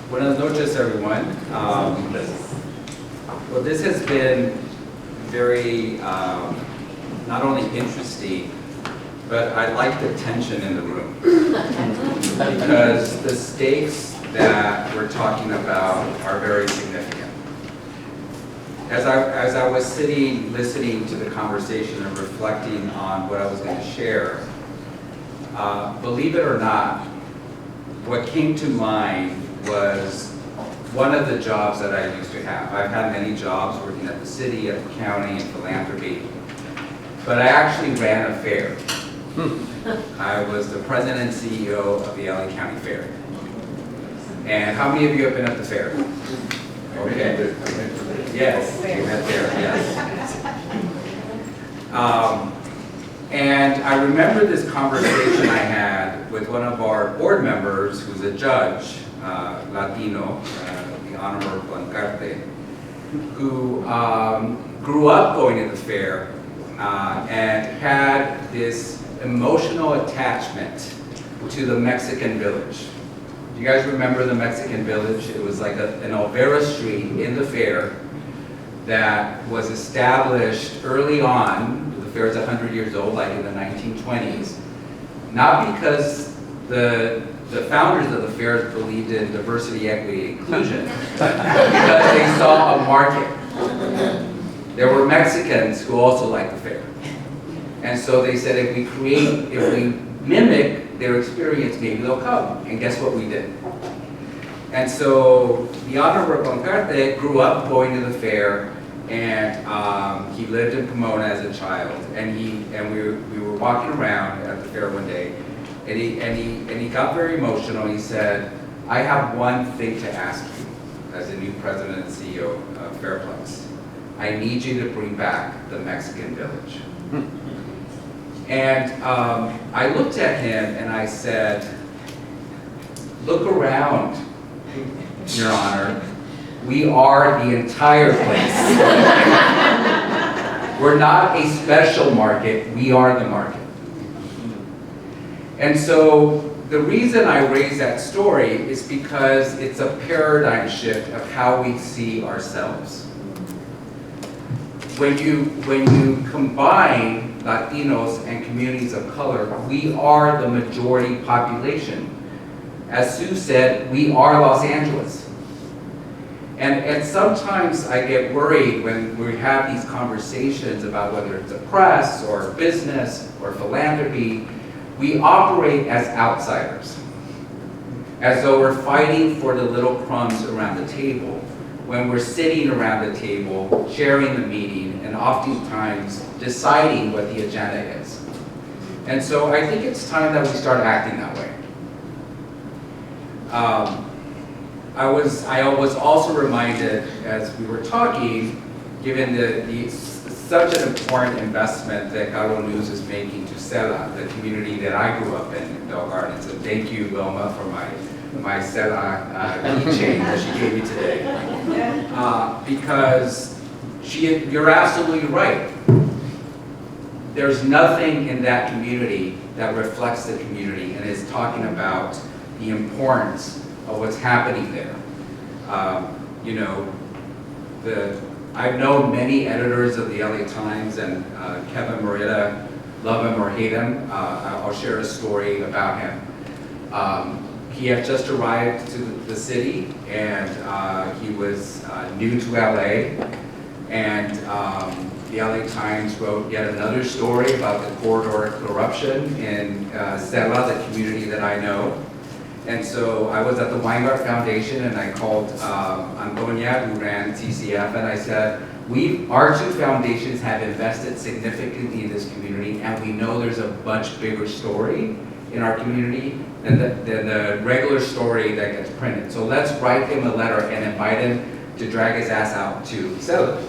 Buenas noches, everyone. Well, this has been very, not only interesting, but I like the tension in the room. Because the stakes that we're talking about are very significant. As I was sitting, listening to the conversation and reflecting on what I was going to share, believe it or not, what came to mind was one of the jobs that I used to have. I've had many jobs working at the city, at the county, in philanthropy, but I actually ran a fair. I was the president and CEO of the LA County Fair. And how many of you have been at the fair? Okay. Yes, you met there, yes. And I remember this conversation I had with one of our board members who's a judge, Latino, the Honorable Blancarte, who grew up going to the fair and had this emotional attachment to the Mexican village. Do you guys remember the Mexican village? It was like an Olvera street in the fair that was established early on. The fair is 100 years old, like in the 1920s. Not because the founders of the fair believed in diversity, equity, and inclusion, but because they saw a market. There were Mexicans who also liked the fair. And so they said, if we mimic their experience, maybe they'll come. And guess what we did? And so the Honorable Blancarte grew up going to the fair, and he lived in Pomona as a child. And we were walking around at the fair one day, and he got very emotional. He said, I have one thing to ask you as the new president and CEO of Fairplex. I need you to bring back the Mexican village. And I looked at him and I said, look around, Your Honor. We are the entire place. We're not a special market, we are the market. And so the reason I raise that story is because it's a paradigm shift of how we see ourselves. When you combine Latinos and communities of color, we are the majority population. As Sue said, we are Los Angeles. And sometimes I get worried when we have these conversations about whether it's the press or business or philanthropy, we operate as outsiders, as though we're fighting for the little crumbs around the table, when we're sitting around the table, sharing the meeting, and oftentimes deciding what the agenda is. And so I think it's time that we start acting that way. I was also reminded as we were talking, given such an important investment that Cabo News is making to Cela, the community that I grew up in Bell Gardens. And thank you, Wilma, for my Cela keychain that she gave me today. Because you're absolutely right. There's nothing in that community that reflects the community and is talking about the importance of what's happening there. I've known many editors of the LA Times, and Kevin Morita, love him or hate him. I'll share a story about him. He had just arrived to the city, and he was new to LA, and the LA Times wrote yet another story about the corridor corruption in Cela, the community that I know. And so I was at the Weingart Foundation, and I called Antonia, who ran TCF, and I said, our two foundations have invested significantly in this community, and we know there's a much bigger story in our community than the regular story that gets printed. So let's write him a letter and invite him to drag his ass out to Cela,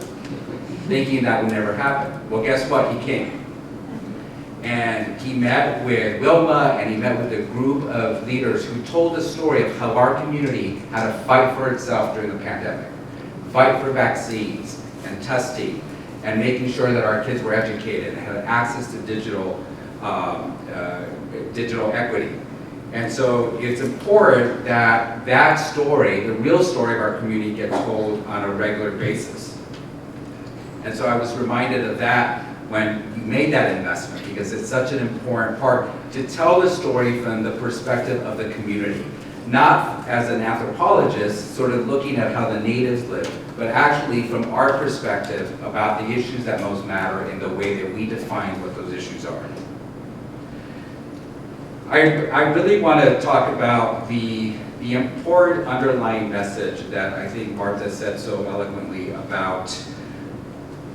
thinking that would never happen. Well, guess what? He came. And he met with Wilma, and he met with a group of leaders who told the story of how our community had to fight for itself during the pandemic, fight for vaccines and testing, and making sure that our kids were educated and had access to digital equity. And so it's important that that story, the real story of our community, gets told on a regular basis. And so I was reminded of that when you made that investment, because it's such an important part to tell the story from the perspective of the community. Not as an anthropologist, sort of looking at how the natives live, but actually from our perspective about the issues that most matter in the way that we define what those issues are. I really want to talk about the important underlying message that I think Martha said so eloquently about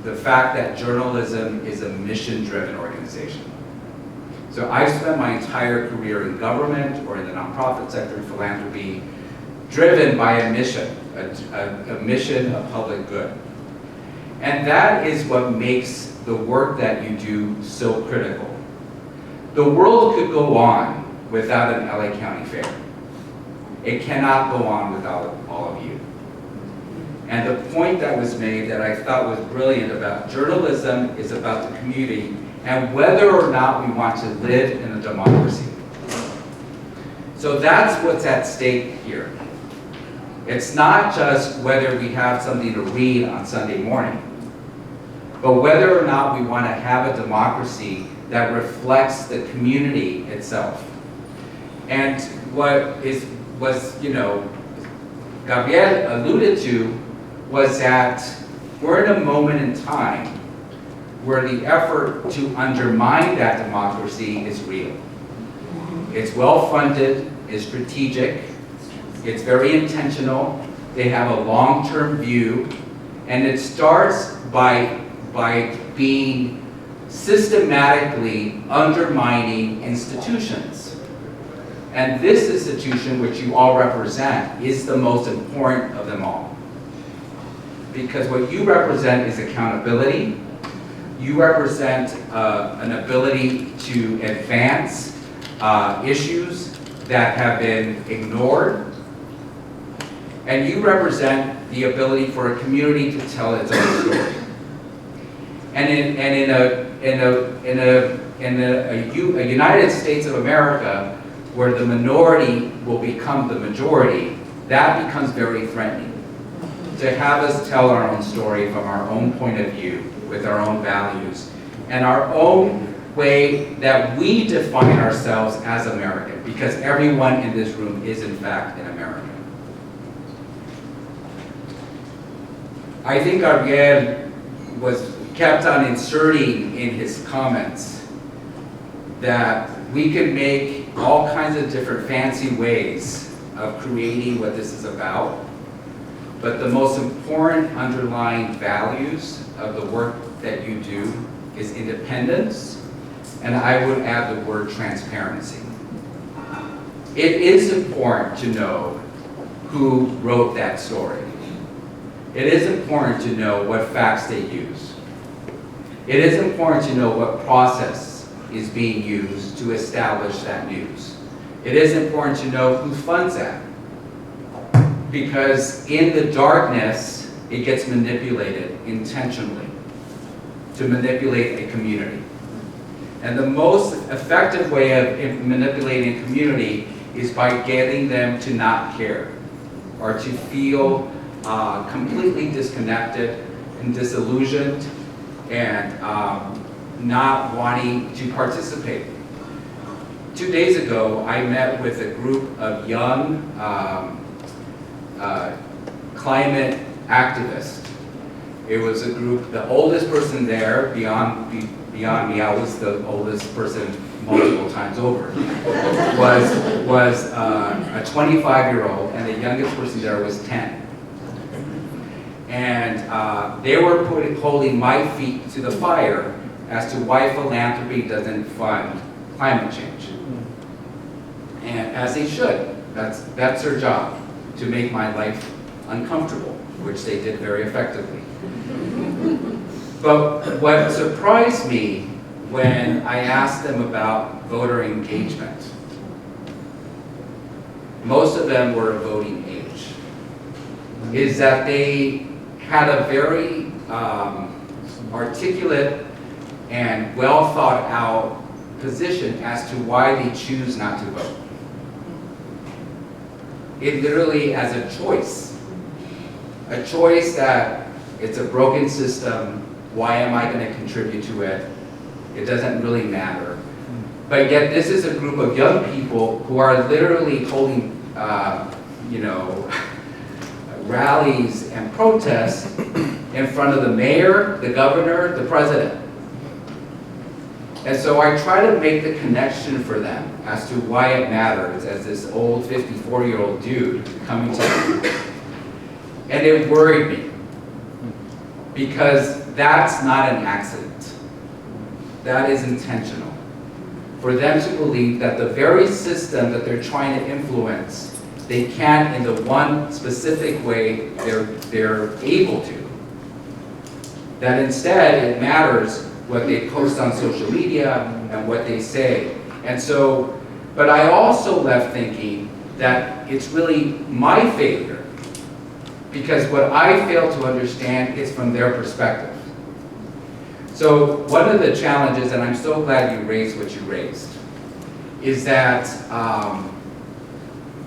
the fact that journalism is a mission-driven organization. So I've spent my entire career in government or in the nonprofit sector and philanthropy driven by a mission, a mission of public good. And that is what makes the work that you do so critical. The world could go on without an LA County Fair. It cannot go on without all of you. And the point that was made that I thought was brilliant about journalism is about the community and whether or not we want to live in a democracy. So that's what's at stake here. It's not just whether we have something to read on Sunday morning, but whether or not we want to have a democracy that reflects the community itself. And what Gabriel alluded to was that we're in a moment in time where the effort to undermine that democracy is real. It's well-funded, it's strategic, it's very intentional, they have a long-term view, and it starts by being systematically undermining institutions. And this institution, which you all represent, is the most important of them all. Because what you represent is accountability. You represent an ability to advance issues that have been ignored. And you represent the ability for a community to tell its own story. And in a United States of America, where the minority will become the majority, that becomes very threatening. To have us tell our own story from our own point of view, with our own values, and our own way that we define ourselves as American, because everyone in this room is in fact an American. I think Gabriel kept on inserting in his comments that we could make all kinds of different fancy ways of creating what this is about, but the most important underlying values of the work that you do is independence, and I would add the word transparency. It is important to know who wrote that story. It is important to know what facts they use. It is important to know what process is being used to establish that news. It is important to know who funds that. Because in the darkness, it gets manipulated intentionally to manipulate a community. And the most effective way of manipulating a community is by getting them to not care or to feel completely disconnected and disillusioned and not wanting to participate. 2 days ago, I met with a group of young climate activists. It was a group, the oldest person there, beyond me, I was the oldest person multiple times over, was a 25-year-old, and the youngest person there was 10. And they were holding my feet to the fire as to why philanthropy doesn't fund climate change. And as they should. That's their job, to make my life uncomfortable, which they did very effectively. But what surprised me when I asked them about voter engagement, most of them were voting age, is that they had a very articulate and well thought out position as to why they choose not to vote. it literally as a choice that it's a broken system. Why am I going to contribute to it? It doesn't really matter. But yet this is a group of young people who are literally holding, rallies and protests in front of the mayor, the governor, the president. And so I try to make the connection for them as to why it matters as this old 54-year-old dude coming to them. And it worried me, because that's not an accident. That is intentional. For them to believe that the very system that they're trying to influence, they can't in the one specific way they're able to. That instead it matters what they post on social media and what they say. And so, but I also left thinking that it's really my failure, because what I fail to understand is from their perspective. So one of the challenges, and I'm so glad you raised what you raised, is that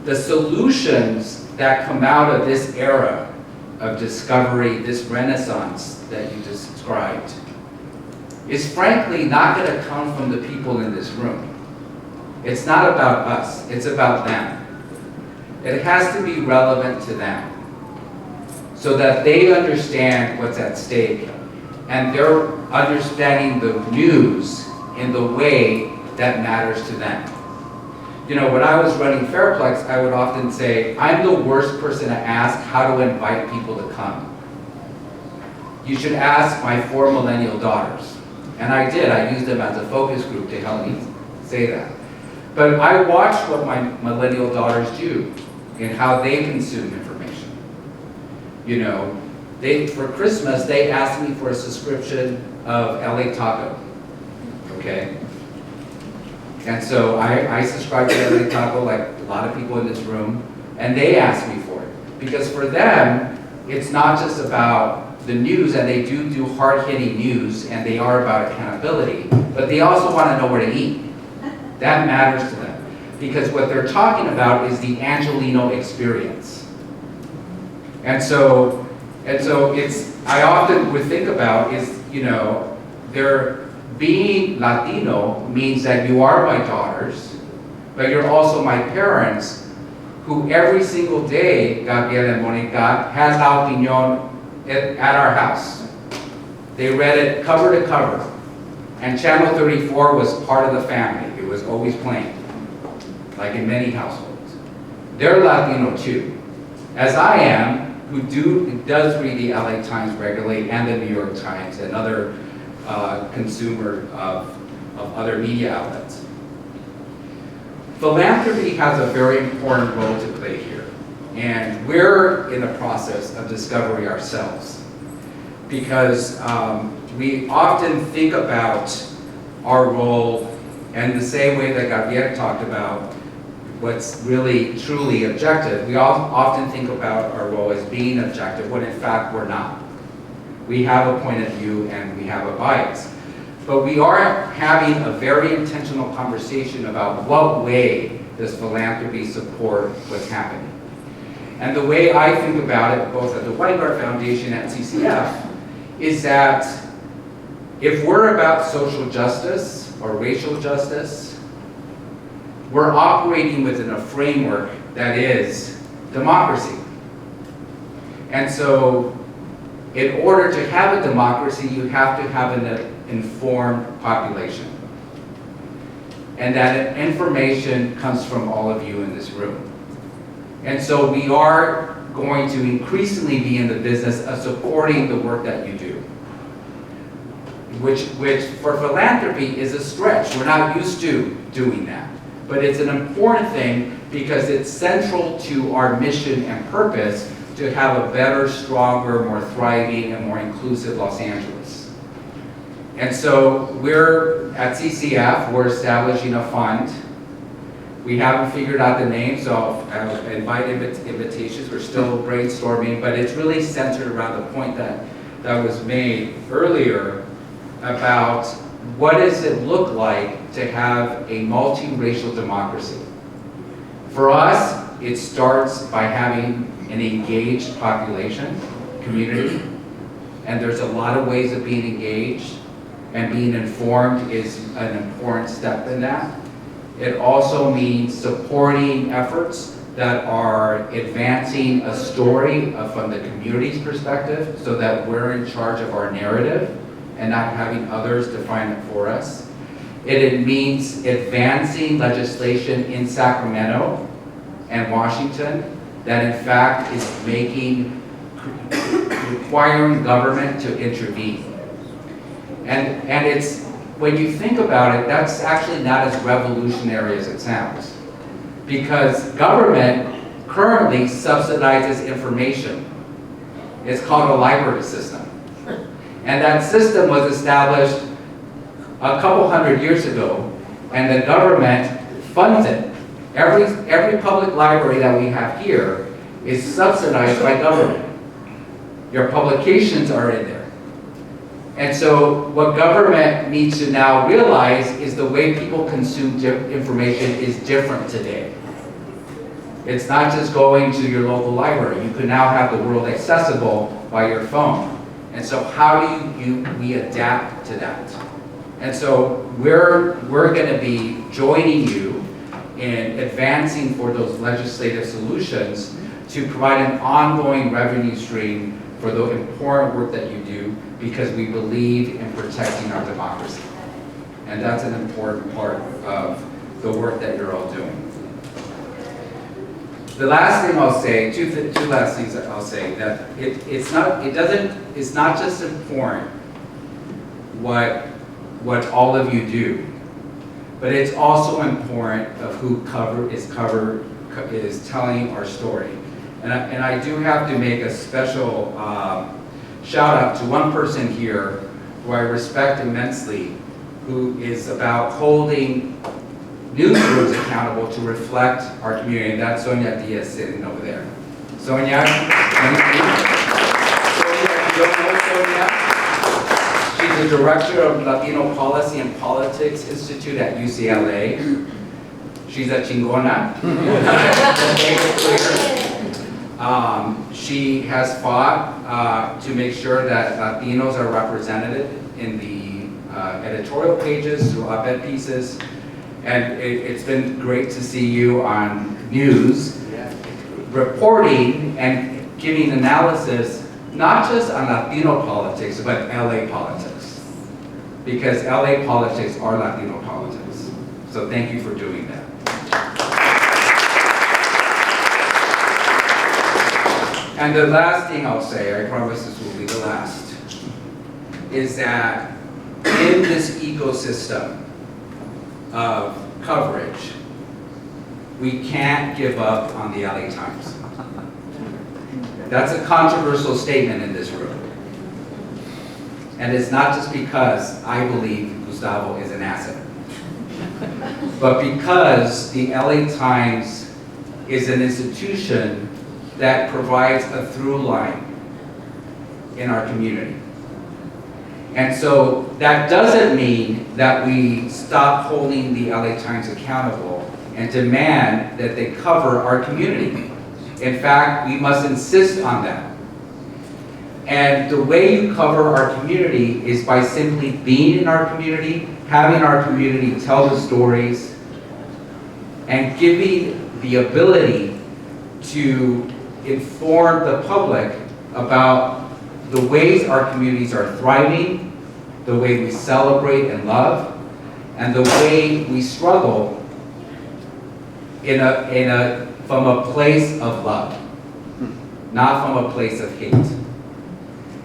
the solutions that come out of this era of discovery, this renaissance that you described, is frankly not going to come from the people in this room. It's not about us, it's about them. It has to be relevant to them, so that they understand what's at stake, and they're understanding the news in the way that matters to them. You know, when I was running Fairplex, I would often say, I'm the worst person to ask how to invite people to come. You should ask my 4 millennial daughters. And I did, I used them as a focus group to help me say that. But I watched what my millennial daughters do and how they consume information. You know, for Christmas, they asked me for a subscription of LA Taco, okay? And so I subscribe to LA Taco like a lot of people in this room, and they asked me for it. Because for them, it's not just about the news, and they do hard-hitting news, and they are about accountability, but they also want to know where to eat. That matters to them. Because what they're talking about is the Angelino experience. And so it's, I often would think about is, you know, being Latino means that you are my daughters, but you're also my parents, who every single day, Gabriel and Monica, has La Opinión at our house. They read it cover to cover. And Channel 34 was part of the family. It was always playing, like in many households. They're Latino too, as I am, who does read the LA Times regularly and the New York Times and other consumer of other media outlets. Philanthropy has a very important role to play here. And we're in the process of discovery ourselves, because we often think about our role in the same way that Gabriel talked about what's really truly objective. We often think about our role as being objective, when in fact we're not. We have a point of view and we have a bias. But we are having a very intentional conversation about what way does philanthropy support what's happening. And the way I think about it, both at the Weingart Foundation and CCF, is that if we're about social justice or racial justice, we're operating within a framework that is democracy. And so, in order to have a democracy, you have to have an informed population. And that information comes from all of you in this room. And so we are going to increasingly be in the business of supporting the work that you do, which for philanthropy is a stretch. We're not used to doing that. But it's an important thing because it's central to our mission and purpose to have a better, stronger, more thriving, and more inclusive Los Angeles. And so we're, at CCF, we're establishing a fund. We haven't figured out the name, so I'll invite invitations. We're still brainstorming, but it's really centered around the point that was made earlier about what does it look like to have a multiracial democracy. For us, it starts by having an engaged population, community, and there's a lot of ways of being engaged, and being informed is an important step in that. It also means supporting efforts that are advancing a story from the community's perspective so that we're in charge of our narrative and not having others define it for us. It means advancing legislation in Sacramento and Washington that in fact is requiring government to intervene. And it's, when you think about it, that's actually not as revolutionary as it sounds. Because government currently subsidizes information. It's called a library system. And that system was established a couple hundred years ago, and the government funds it. Every public library that we have here is subsidized by government. Your publications are in there. And so what government needs to now realize is the way people consume information is different today. It's not just going to your local library. You can now have the world accessible by your phone. And so how do we adapt to that? And so we're going to be joining you in advancing for those legislative solutions to provide an ongoing revenue stream for the important work that you do, because we believe in protecting our democracy. And that's an important part of the work that you're all doing. The last thing I'll say, two last things that I'll say, that it's not just important what all of you do, but it's also important of who is telling our story. And I do have to make a special shout out to one person here who I respect immensely, who is about holding newsrooms accountable to reflect our community, and that's Sonia Diaz sitting over there. Sonia, she's the director of Latino Policy and Politics Institute at UCLA. She's a chingona. She has fought to make sure that Latinos are represented in the editorial pages, through op-ed pieces, and it's been great to see you on news, reporting and giving analysis, not just on Latino politics, but LA politics, because LA politics are Latino politics. So thank you for doing that. And the last thing I'll say, I promise this will be the last, is that in this ecosystem of coverage, we can't give up on the LA Times. That's a controversial statement in this room. And it's not just because I believe Gustavo is an asset, but because the LA Times is an institution that provides a through line in our community. And so that doesn't mean that we stop holding the LA Times accountable and demand that they cover our community. In fact, we must insist on that. And the way you cover our community is by simply being in our community, having our community tell the stories, and giving the ability to inform the public about the ways our communities are thriving, the way we celebrate and love, and the way we struggle from a place of love, not from a place of hate.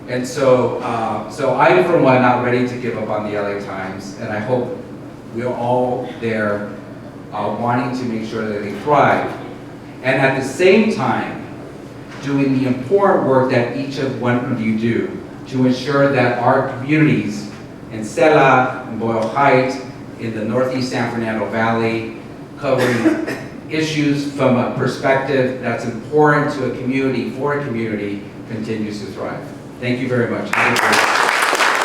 And so I'm, for one, not ready to give up on the LA Times, and I hope we're all there wanting to make sure that they thrive. And at the same time, doing the important work that each of one of you do to ensure that our communities in Stella, in Boyle Heights, in the Northeast San Fernando Valley, covering issues from a perspective that's important to a community, for a community, continues to thrive. Thank you very much.